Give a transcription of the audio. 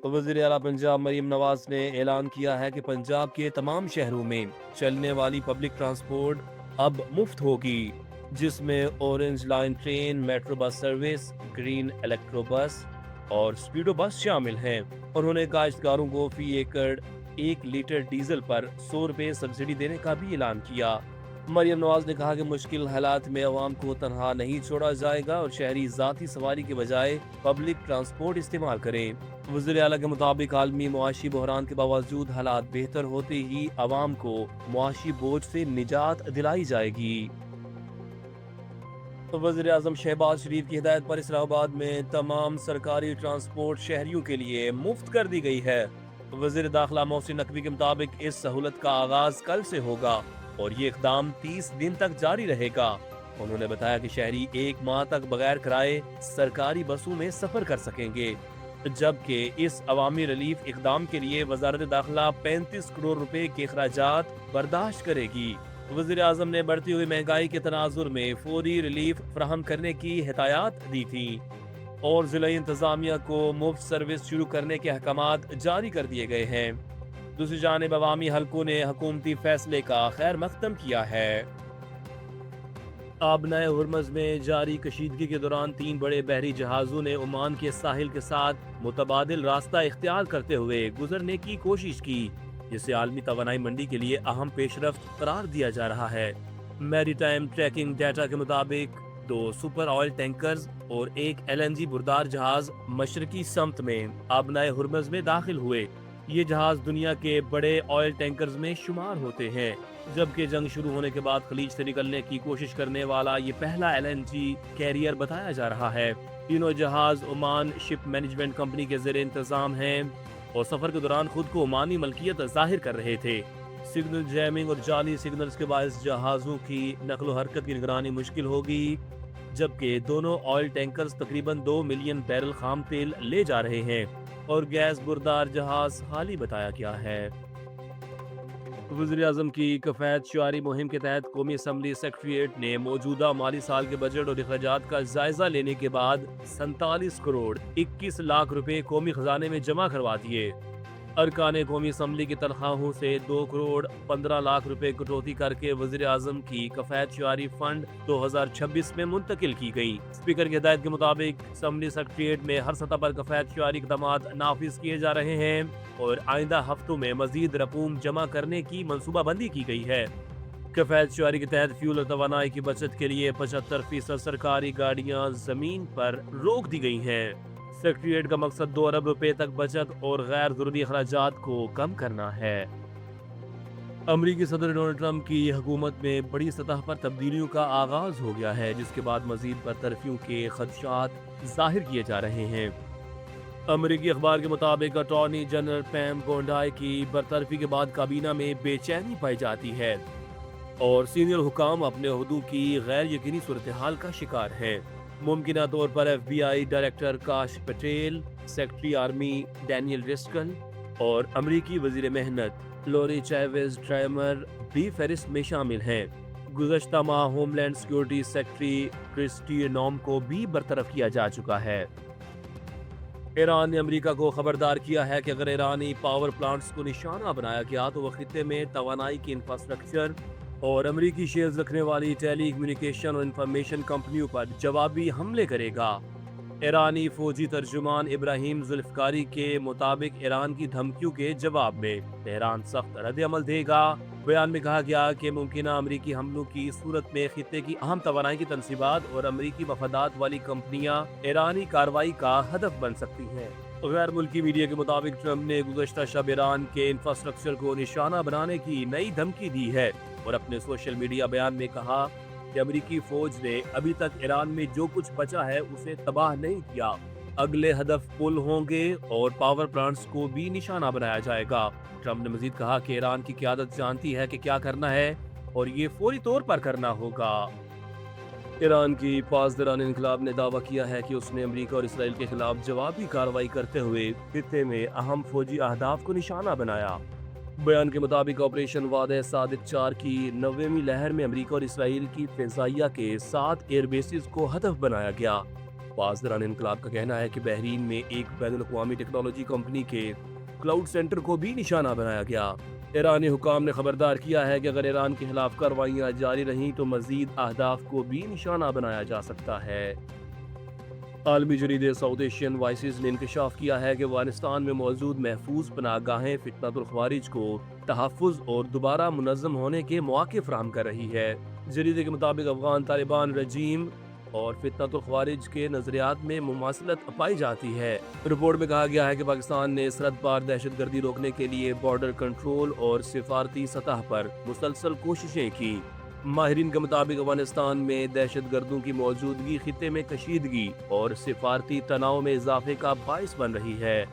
वज़ीर आला पंजाब मरीम नवाज ने ऐलान किया है कि पंजाब के तमाम शहरों में चलने वाली पब्लिक ट्रांसपोर्ट अब मुफ्त होगी, जिसमें orange line train, metro bus service, green electro बस और स्पीडो बस शामिल हैं। उन्होंने काश्तकारों को फी एकड़ 1 लीटर डीजल पर 100 रुपए सब्सिडी देने का भी ऐलान किया। मरियम नवाज ने कहा कि मुश्किल हालात में अवाम को तनहा नहीं छोड़ा जाएगा और शहरी ज़ाती सवारी के बजाय पब्लिक ट्रांसपोर्ट इस्तेमाल करें। वज़ीर आला के मुताबिक आलमी मुआशी बहरान के बावजूद हालात बेहतर होते ही अवाम को मुआशी बोझ से निजात दिलाई जाएगी। वज़ीर आज़म शहबाज शरीफ की हिदायत पर इस्लामाबाद में तमाम सरकारी ट्रांसपोर्ट शहरियों के लिए मुफ्त कर दी गई है। वज़ीर दाखिला मोहसिन नकवी के मुताबिक इस सहूलत का आगाज कल से होगा और ये इक़दाम 30 दिन तक जारी रहेगा। उन्होंने बताया कि शहरी 1 माह तक बगैर किराए सरकारी बसों में सफर कर सकेंगे, जबकि इस अवामी रिलीफ इक़दाम के लिए वज़ारत दाखिला 35 करोड़ रुपए के अखराजात बर्दाश्त करेगी। वज़ीर आज़म ने बढ़ती हुई महंगाई के तनाजुर में फौरी रिलीफ फराहम करने की हिदायत दी थी और ज़िला इंतज़ामिया को मुफ्त सर्विस शुरू करने के अहकामात जारी कर दिए गए हैं। दूसरी जानिब अवामी हलकों ने हुकूमती फैसले का खैर मकदम किया है। आबनाए हुर्मज़ में जारी कशीदगी के दौरान 3 बड़े बहरी जहाज़ों ने ओमान के साहिल के साथ मुतबादिल रास्ता इख्तियार करते हुए गुजरने की कोशिश की, जिसे आलमी तवानाई मंडी के लिए अहम पेशरफ्त करार दिया जा रहा है। मैरीटाइम ट्रैकिंग डाटा के मुताबिक 2 सुपर ऑयल टैंकर्स और 1 LNG बुरदार जहाज मशरकी समत में आबनाए हुर्मज़ में दाखिल हुए। ये जहाज दुनिया के बड़े ऑयल टैंकर्स में शुमार होते हैं, जबकि जंग शुरू होने के बाद खलीज से निकलने की कोशिश करने वाला ये पहला LNG कैरियर बताया जा रहा है। तीनों जहाज ओमान शिप मैनेजमेंट कंपनी के ज़ेर इंतजाम हैं और सफर के दौरान खुद को ओमानी मलकियत जाहिर कर रहे थे। सिग्नल जैमिंग और जाली सिग्नल्स के बायस जहाज़ों की नकलो हरकत की निगरानी मुश्किल होगी, जबकि दोनों ऑयल टैंकर्स तकरीबन 2 मिलियन बैरल खाम तेल ले जा रहे हैं और गैस बुरदार जहाज खाली बताया गया है। वज़ीर आज़म की कफ़ायत शुआरी मुहिम के तहत कौमी असम्बली सेक्रेटेरिएट ने मौजूदा माली साल के बजट और अखराजात का जायजा लेने के बाद 47 करोड़ 21 लाख रुपए कौमी खजाने में जमा करवा दिए। अरकान कौमी असम्बली की तनख्वाहों से 2 करोड़ 15 लाख रुपए कटौती करके वज़ीर आज़म की कफ़ायत शुआरी फंड 2026 में मुंतकिल की गई। स्पीकर की हिदायत के मुताबिक असम्बली सेक्रेटेरिएट में हर सतह पर कफ़ायत शुआरी इक़दामात नाफिज किए जा रहे हैं और आइंदा हफ्तों में मजीद रकूम जमा करने की मनसूबाबंदी की गई है। कफ़ायत शुआरी के तहत फ्यूल और तवानाई की बचत के लिए 75% सरकारी गाड़ियाँ ज़मीन पर रोक दी गई हैं। सेक्रेटेरिएट का मकसद 2 अरब रुपए तक बचत और गैर ज़रूरी अखराजात को कम करना है। अमरीकी सदर डोनाल्ड ट्रंप की हुकूमत में बड़ी सतह पर तब्दीलियों का आगाज हो गया है, जिसके बाद मजीद बरतरफियों के खदशात जाहिर किए जा रहे हैं। अमरीकी अखबार के मुताबिक अटॉर्नी जनरल पैम बोंडाई की बरतरफी के बाद काबीना में बेचैनी पाई जाती है और सीनियर हुकाम अपने ओहदों की गैर यकीनी सूरत हाल का शिकार है। मुमकिना तौर पर FBI डायरेक्टर काश पटेल, सेक्रेटरी आर्मी डैनियल रिस्कल और अमरीकी वजीर मेहनत लोरी चैवेज ट्रायमर भी फहरिस्त में शामिल हैं। गुज़श्ता माह होमलैंड सिक्योरिटी सेक्रेटरी क्रिस्टी नॉम को भी बरतरफ किया जा चुका है। ईरान ने अमेरिका को खबरदार किया है कि अगर ईरानी पावर प्लांट्स को निशाना बनाया गया तो वह खित्ते में तवानाई की इंफ्रास्ट्रक्चर और अमेरिकी शेयर्स रखने वाली टेली कम्युनिकेशन और इंफॉर्मेशन कंपनियों पर जवाबी हमले करेगा। ईरानी फौजी तर्जुमान इब्राहिम जुल्फकारी के मुताबिक ईरान की धमकियों के जवाब में तेहरान सख्त रद्द-ए-अमल देगा। बयान में कहा गया कि मुमकिना अमेरिकी हमलों की सूरत में खित्ते की अहम तवानाई की तनसीबात और अमेरिकी मफादात वाली कंपनियां ईरानी कार्रवाई का हदफ बन सकती हैं। गैर मुल्की मीडिया के मुताबिक ट्रंप ने गुज़श्ता शब ईरान के इंफ्रास्ट्रक्चर को निशाना बनाने की नई धमकी दी है और अपने सोशल मीडिया बयान में कहा कि अमेरिकी फौज ने अभी तक ईरान में जो कुछ बचा है उसे तबाह नहीं किया। अगले हदफ पुल होंगे और पावर प्लांट्स को भी निशाना बनाया जाएगा। ट्रंप ने मजीद कहा कि ईरान की क़यादत जानती है कि क्या करना है और ये फौरी तौर पर करना होगा। ईरान की पासदारान इनकलाब ने दावा किया है कि उसने अमेरिका और इसराइल के खिलाफ जवाबी कार्रवाई करते हुए खित्ते में अहम फौजी अहदाफ को निशाना बनाया। बयान के मुताबिक ऑपरेशन वादे सादिक 4 की 90वीं लहर में अमेरिका और इसराइल की फ़िज़ाइया के 7 एयरबेसेस को हदफ बनाया गया। پاسداران انقلاب کا کہنا ہے کہ بحرین میں ایک بین الاقوامی ٹیکنالوجی کمپنی کے کلاؤڈ سینٹر کو بھی نشانہ بنایا گیا۔ ایرانی حکام نے خبردار کیا ہے کہ اگر ایران کے خلاف کارروائیاں جاری رہیں تو مزید اہداف کو بھی نشانہ بنایا جا سکتا ہے۔ عالمی جریدے ساؤتھ ایشین وائسز نے انکشاف کیا ہے کہ افغانستان میں موجود محفوظ پناہ گاہیں فتنۃ الخوارج کو تحفظ اور دوبارہ منظم ہونے کے مواقع فراہم کر رہی ہے۔ جریدے کے مطابق افغان طالبان رجیم اور فتنۃ الخوارج کے نظریات میں مماثلت پائی جاتی ہے۔ رپورٹ میں کہا گیا ہے کہ پاکستان نے سرحد پار دہشت گردی روکنے کے لیے بارڈر کنٹرول اور سفارتی سطح پر مسلسل کوششیں کی۔ ماہرین کے مطابق افغانستان میں دہشت گردوں کی موجودگی خطے میں کشیدگی اور سفارتی تناؤ میں اضافے کا باعث بن رہی ہے۔